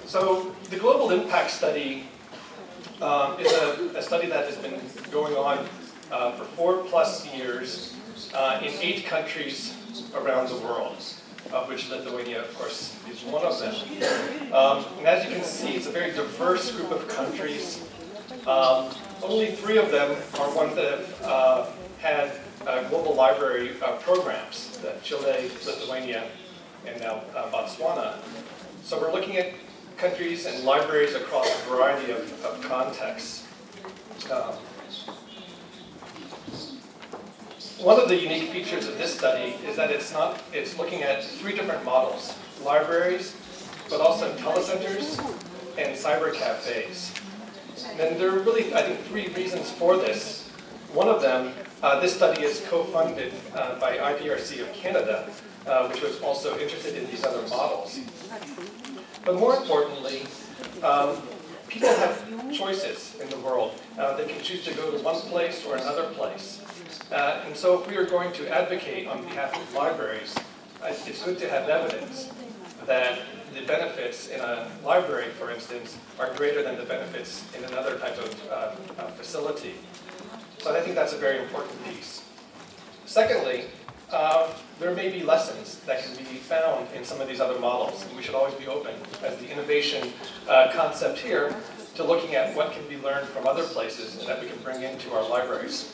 So the Global Impact Study is a study that has been going on for 4+ years in 8 countries around the world, of which Lithuania, of course, is one of them. And as you can see, it's a very diverse group of countries. Only 3 of them are ones that have had global library programs, Chile, Lithuania, and now Botswana. So we're looking at countries and libraries across a variety of contexts. One of the unique features of this study is that it's looking at 3 different models: libraries, but also telecenters and cyber cafes. And there are really, I think, 3 reasons for this. One of them, this study is co-funded by IPRC of Canada, which was also interested in these other models. But more importantly, people have choices in the world. They can choose to go to one place or another place. And so if we are going to advocate on behalf of libraries, it's good to have evidence that the benefits in a library, for instance, are greater than the benefits in another type of facility. So I think that's a very important piece. Secondly, there may be lessons that can be found in some of these other models, and we should always be open, as the innovation concept here, to looking at what can be learned from other places and that we can bring into our libraries.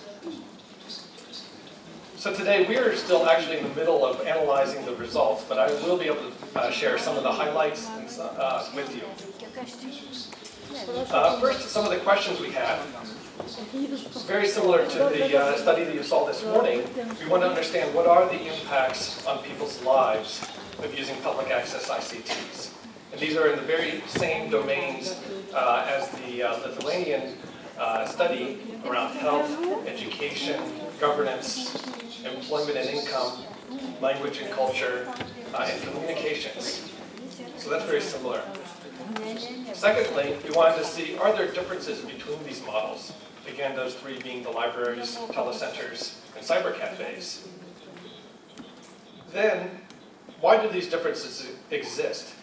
So today we are still actually in the middle of analyzing the results, but I will be able to share some of the highlights with you. First, some of the questions we have. Very similar to the study that you saw this morning, we want to understand what are the impacts on people's lives of using public access ICTs. And these are in the very same domains as the Lithuanian study around health, education, governance, employment and income, language and culture, and communications. So that's very similar. Secondly, we wanted to see, are there differences between these models? Again, those 3 being the libraries, telecenters, and cyber cafes. Then, why do these differences exist?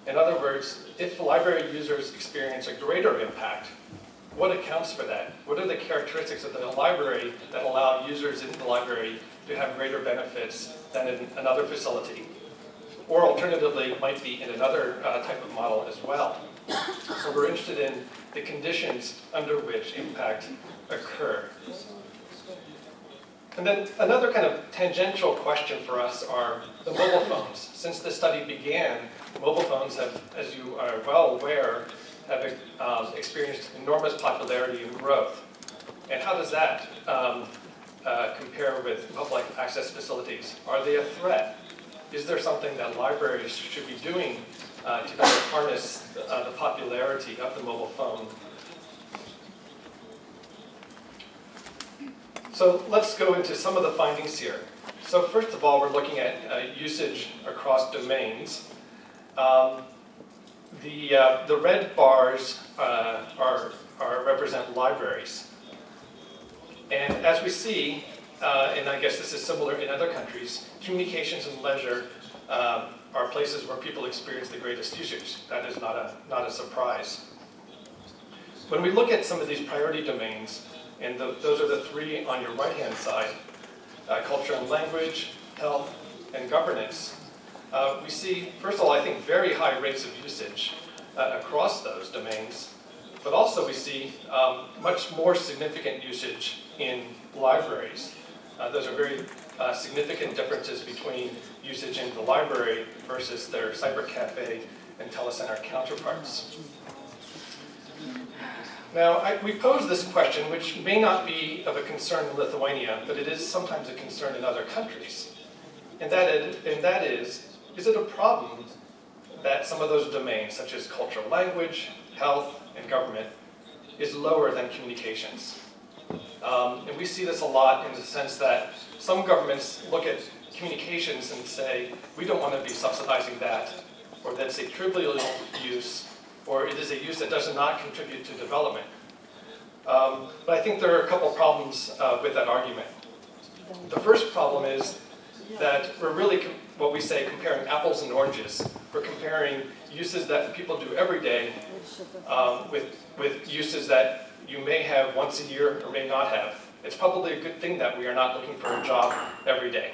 In other words, if library users experience a greater impact, what accounts for that? What are the characteristics of the library that allow users in the library to have greater benefits than in another facility? Or alternatively, it might be in another type of model as well. So we're interested in the conditions under which impact occur. And then another kind of tangential question for us are the mobile phones. Since the study began, mobile phones have, as you are well aware, have experienced enormous popularity and growth. And how does that compare with public access facilities? Are they a threat? Is there something that libraries should be doing to better harness the popularity of the mobile phone? So let's go into some of the findings here. So first of all, we're looking at usage across domains. The red bars represent libraries. And as we see, and I guess this is similar in other countries, communications and leisure are places where people experience the greatest usage. That is not a surprise. When we look at some of these priority domains, and those are the 3 on your right-hand side, culture and language, health, and governance, we see, first of all, I think very high rates of usage across those domains, but also we see much more significant usage in libraries. Those are very significant differences between usage in the library versus their cyber cafe and telecenter counterparts. Now, we pose this question, which may not be of a concern in Lithuania, but it is sometimes a concern in other countries. And that is it a problem that some of those domains, such as cultural language, health, and government, is lower than communications? And we see this a lot in the sense that some governments look at communications and say, we don't want to be subsidizing that, or that's a trivial use, or it is a use that does not contribute to development. But I think there are a couple problems with that argument. The first problem is that we're really what we say comparing apples and oranges. We're comparing uses that people do every day with uses that you may have once a year or may not have. It's probably a good thing that we are not looking for a job every day.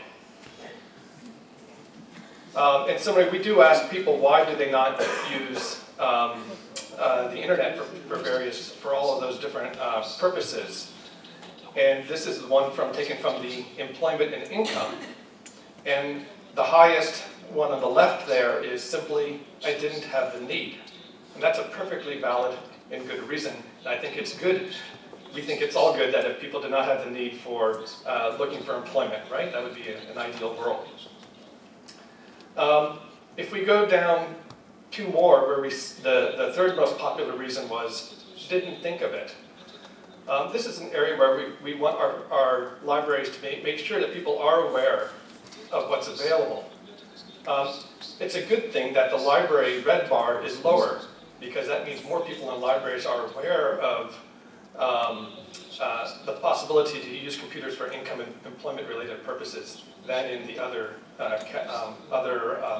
And similarly, we do ask people why do they not use the internet for all of those different purposes. And this is the one taken from the employment and income. And the highest one on the left there is simply, I didn't have the need. And that's a perfectly valid and good reason. And I think it's good. We think it's all good that if people do not have the need for looking for employment, right? That would be an ideal world. If we go down two more, where the third most popular reason was, didn't think of it. This is an area where we want our libraries to make sure that people are aware of what's available. It's a good thing that the library red bar is lower, because that means more people in libraries are aware of the possibility to use computers for income and employment-related purposes than in the other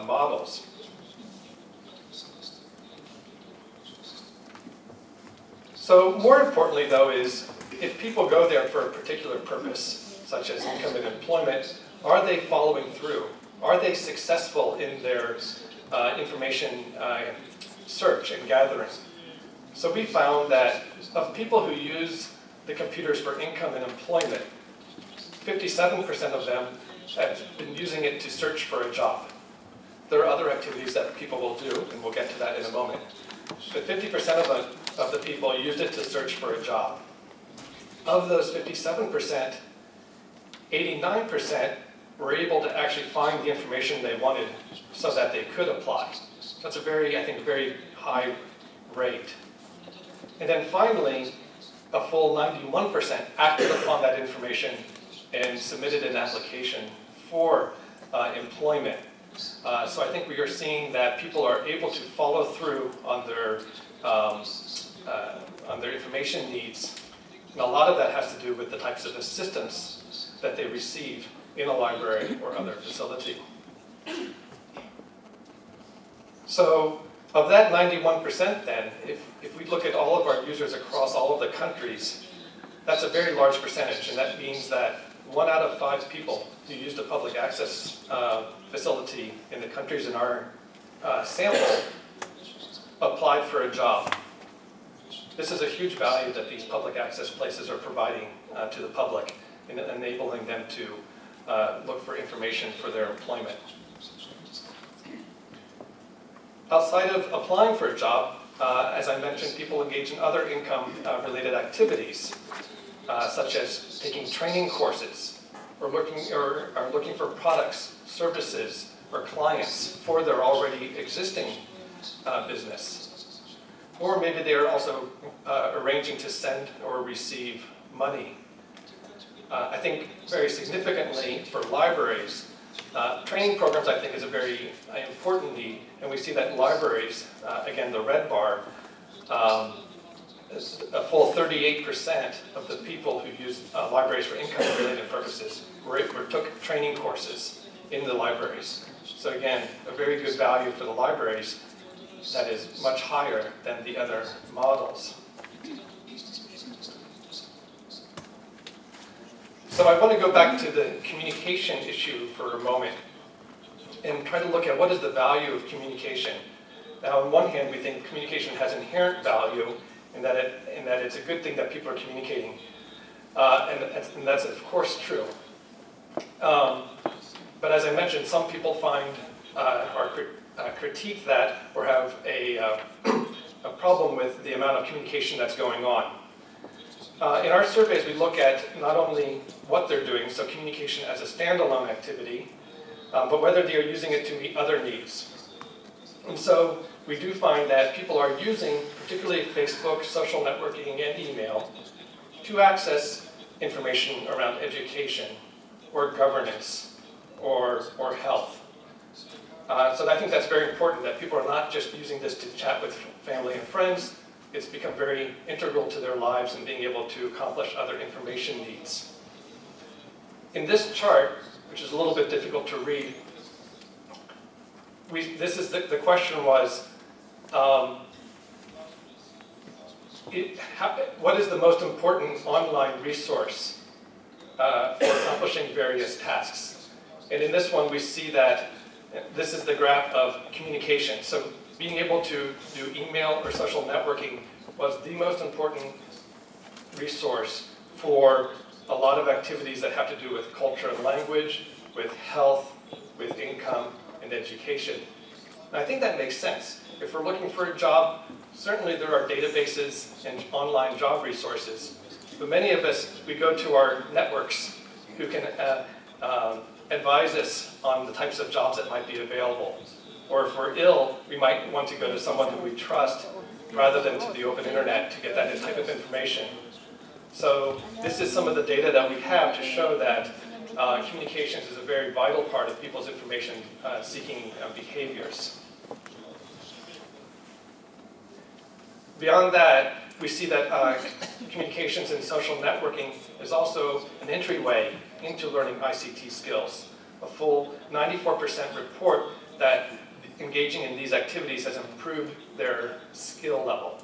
models. So more importantly, though, is if people go there for a particular purpose, such as income and employment, are they following through? Are they successful in their information search and gathering? So we found that of people who use the computers for income and employment, 57% of them have been using it to search for a job. There are other activities that people will do, and we'll get to that in a moment. But 50% of the people used it to search for a job. Of those 57%, 89% were able to actually find the information they wanted so that they could apply. So that's a very, I think, very high rate. And then finally, a full 91% acted upon that information and submitted an application for employment. So I think we are seeing that people are able to follow through on their information needs. And a lot of that has to do with the types of assistance that they receive in a library or other facility. So of that 91% then, if we look at all of our users across all of the countries, that's a very large percentage, and that means that 1 out of 5 people who used a public access facility in the countries in our sample applied for a job. This is a huge value that these public access places are providing to the public in enabling them to look for information for their employment. Outside of applying for a job, as I mentioned, people engage in other income-related activities, such as taking training courses, or are looking for products, services, or clients for their already existing business. Or maybe they are also arranging to send or receive money. I think very significantly for libraries, training programs I think is a very important need, and we see that libraries, again the red bar, a full 38% of the people who use libraries for income-related purposes took training courses in the libraries. So again, a very good value for the libraries that is much higher than the other models. So I want to go back to the communication issue for a moment and try to look at what is the value of communication. Now, on one hand, we think communication has inherent value in that it's a good thing that people are communicating. And that's, of course, true. But as I mentioned, some people find or critique that or have a problem with the amount of communication that's going on. In our surveys, we look at not only what they're doing, so communication as a standalone activity, but whether they are using it to meet other needs. And so we do find that people are using, particularly Facebook, social networking, and email, to access information around education, or governance, or health. So I think that's very important, that people are not just using this to chat with family and friends. It's become very integral to their lives and being able to accomplish other information needs. In this chart, which is a little bit difficult to read, the question was, what is the most important online resource for accomplishing various tasks? And in this one, we see that this is the graph of communication. So being able to do email or social networking was the most important resource for a lot of activities that have to do with culture and language, with health, with income, and education. And I think that makes sense. If we're looking for a job, certainly there are databases and online job resources. But many of us, we go to our networks who can advise us on the types of jobs that might be available. Or if we're ill, we might want to go to someone who we trust rather than to the open internet to get that type of information. So this is some of the data that we have to show that communications is a very vital part of people's information seeking behaviors. Beyond that, we see that communications and social networking is also an entryway into learning ICT skills. A full 94% report that engaging in these activities has improved their skill level.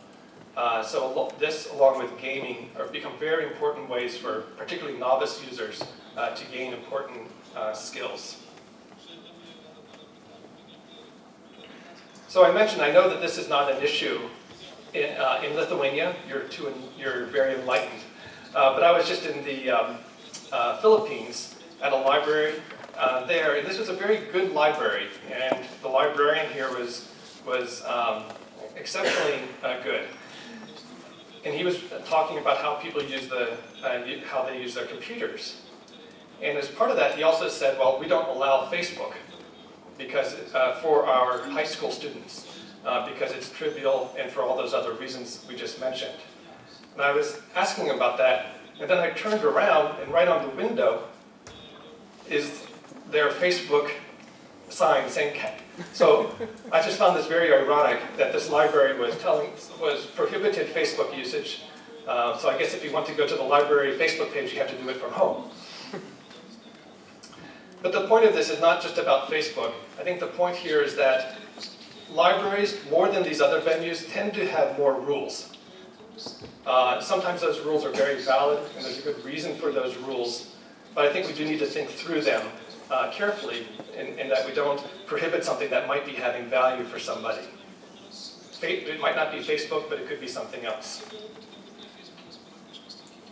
So this, along with gaming, have become very important ways for particularly novice users to gain important skills. So I mentioned, I know that this is not an issue in Lithuania. You're very enlightened. But I was just in the Philippines at a library there, and this was a very good library, and the librarian here was exceptionally good. And he was talking about how people use how they use their computers. And as part of that, he also said, well, we don't allow Facebook because for our high school students because it's trivial and for all those other reasons we just mentioned. And I was asking about that, and then I turned around, and right on the window is their Facebook sign saying, so I just found this very ironic that this library was prohibited Facebook usage. So I guess if you want to go to the library Facebook page, you have to do it from home. But the point of this is not just about Facebook. I think the point here is that libraries, more than these other venues, tend to have more rules. Sometimes those rules are very valid, and there's a good reason for those rules. But I think we do need to think through them carefully, in that we don't prohibit something that might be having value for somebody. It might not be Facebook, but it could be something else.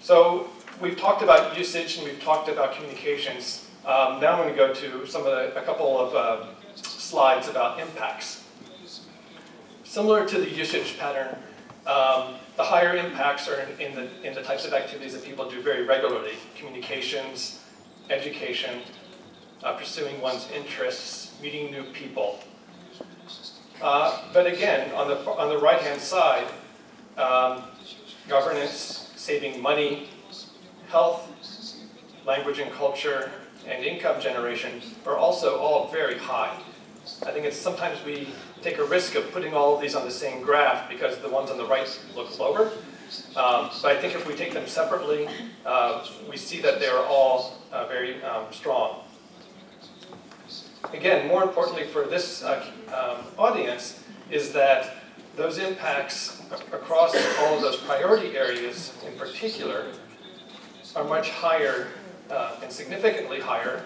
So we've talked about usage and we've talked about communications. Now I'm going to go to a couple of slides about impacts. Similar to the usage pattern, the higher impacts are in the types of activities that people do very regularly: communications, education, pursuing one's interests, meeting new people. But again, on the right-hand side, governance, saving money, health, language and culture, and income generation are also all very high. I think it's sometimes we take a risk of putting all of these on the same graph because the ones on the right look lower. But I think if we take them separately, we see that they are all very strong. Again, more importantly for this audience is that those impacts across all of those priority areas in particular are much higher and significantly higher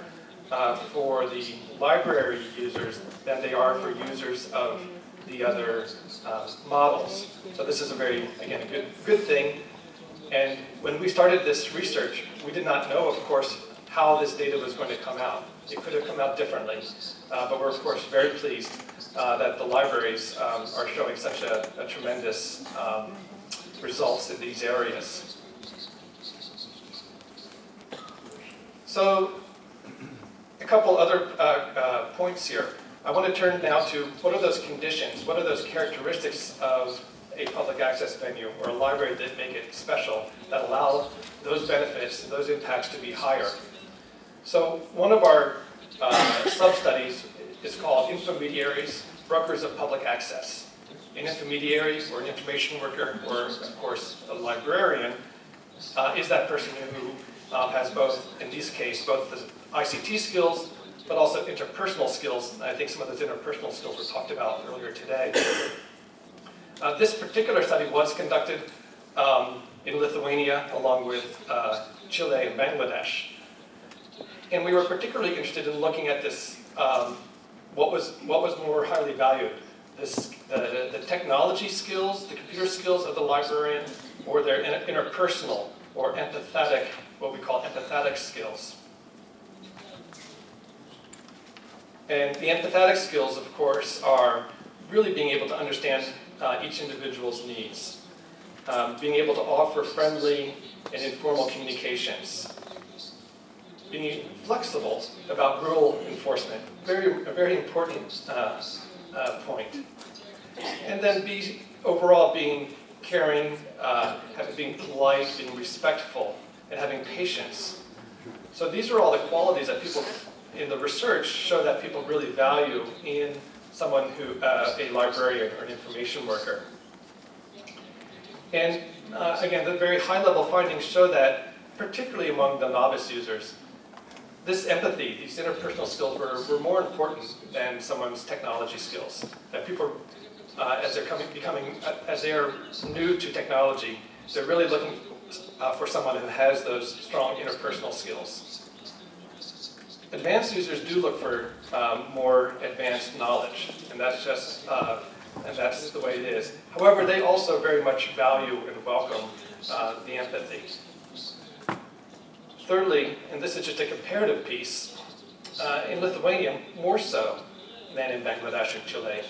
for the library users than they are for users of the other models. So this is a again, a good thing. And when we started this research, we did not know, of course, how this data was going to come out. It could have come out differently. But we're, of course, very pleased that the libraries are showing such a tremendous results in these areas. So a couple other points here. I want to turn now to what are those conditions, what are those characteristics of a public access venue or a library that make it special, that allow those benefits, those impacts to be higher. So one of our sub-studies is called Intermediaries, Brokers of Public Access. An intermediary or an information worker, or of course a librarian, is that person who has both, in this case, both the ICT skills but also interpersonal skills. I think some of those interpersonal skills were talked about earlier today. This particular study was conducted in Lithuania along with Chile and Bangladesh. And we were particularly interested in looking at this, what was more highly valued, the technology skills, the computer skills of the librarian, or their interpersonal or empathetic, what we call empathetic skills. And the empathetic skills, of course, are really being able to understand each individual's needs, being able to offer friendly and informal communications, being flexible about rule enforcement, a very important point. And then overall being caring, being polite, being respectful, and having patience. So these are all the qualities that people in the research show that people really value in someone who, a librarian or an information worker. And again, the very high-level findings show that, particularly among the novice users, this empathy, these interpersonal skills were more important than someone's technology skills. That people, as they're new to technology, they're really looking for someone who has those strong interpersonal skills. Advanced users do look for more advanced knowledge, and that's just and that's the way it is. However, they also very much value and welcome the empathy. Thirdly, and this is just a comparative piece, in Lithuania, more so than in Bangladesh and Chile,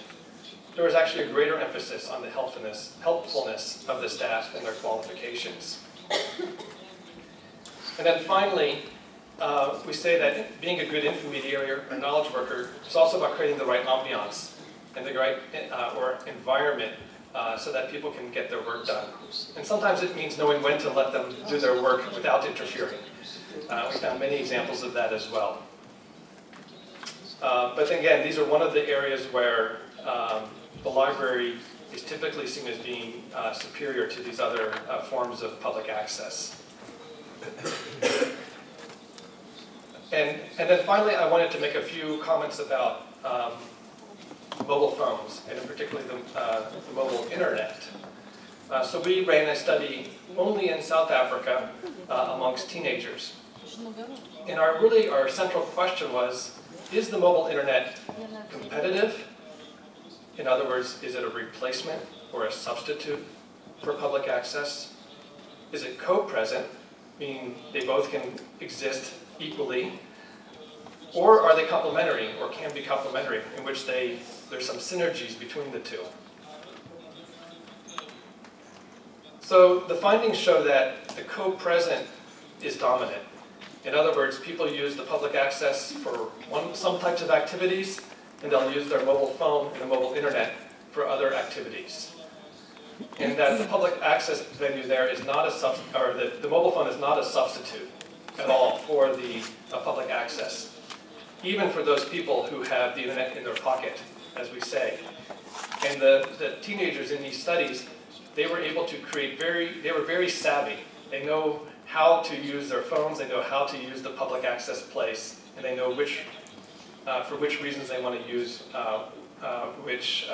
there was actually a greater emphasis on the helpfulness of the staff and their qualifications. And then finally, we say that being a good intermediary or knowledge worker is also about creating the right ambiance and the right environment so that people can get their work done. And sometimes it means knowing when to let them do their work without interfering. We found many examples of that as well. But again, these are one of the areas where the library is typically seen as being superior to these other forms of public access. And then finally, I wanted to make a few comments about mobile phones, and in particular the mobile internet. So we ran a study only in South Africa amongst teenagers. And our central question was, is the mobile internet competitive? In other words, is it a replacement or a substitute for public access? Is it co-present, meaning they both can exist equally? Or are they complementary, or can be complementary, in which there's some synergies between the two? So the findings show that the co-present is dominant. In other words, people use the public access for some types of activities, and they'll use their mobile phone and the mobile internet for other activities. And that the public access venue there is not the mobile phone is not a substitute at all for the public access, even for those people who have the internet in their pocket, as we say. And the teenagers in these studies, they were able to they were very savvy. They know how to use their phones, they know how to use the public access place, and they know for which reasons they want to use which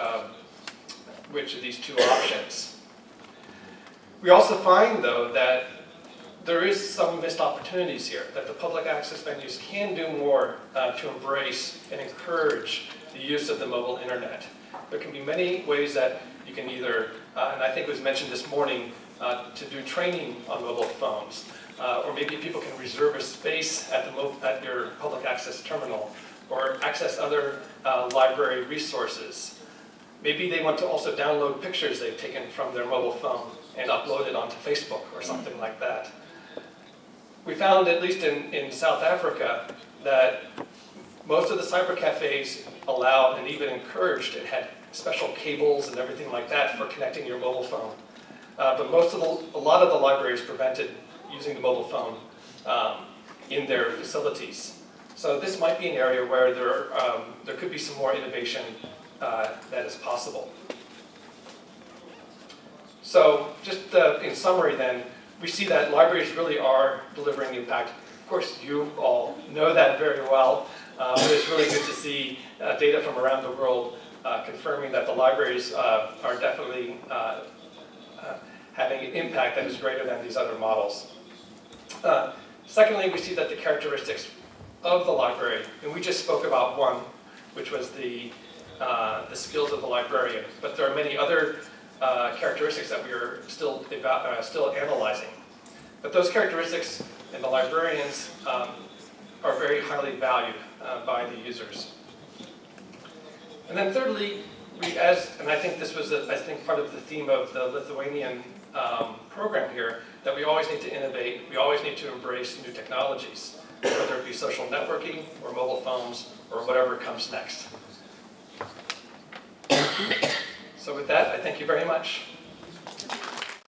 of these two options. We also find, though, that there is some missed opportunities here, that the public access venues can do more to embrace and encourage the use of the mobile internet. There can be many ways that you can either, and I think it was mentioned this morning, to do training on mobile phones, or maybe people can reserve a space at your public access terminal, or access other library resources. Maybe they want to also download pictures they've taken from their mobile phone and upload it onto Facebook or something like that. We found, at least in South Africa, that most of the cyber cafes allowed and even encouraged and had special cables and everything like that for connecting your mobile phone. But a lot of the libraries prevented using the mobile phone in their facilities. So this might be an area where there could be some more innovation that is possible. So just in summary then, we see that libraries really are delivering impact. Of course, you all know that very well. It's really good to see data from around the world confirming that the libraries are definitely having an impact that is greater than these other models. Secondly, we see that the characteristics of the library, and we just spoke about one, which was the skills of the librarian, but there are many other characteristics that we are still analyzing. But those characteristics in the librarians are very highly valued by the users. And then thirdly, and I think this was part of the theme of the Lithuanian program here, that we always need to innovate, we always need to embrace new technologies, whether it be social networking or mobile phones or whatever comes next. So with that, I thank you very much.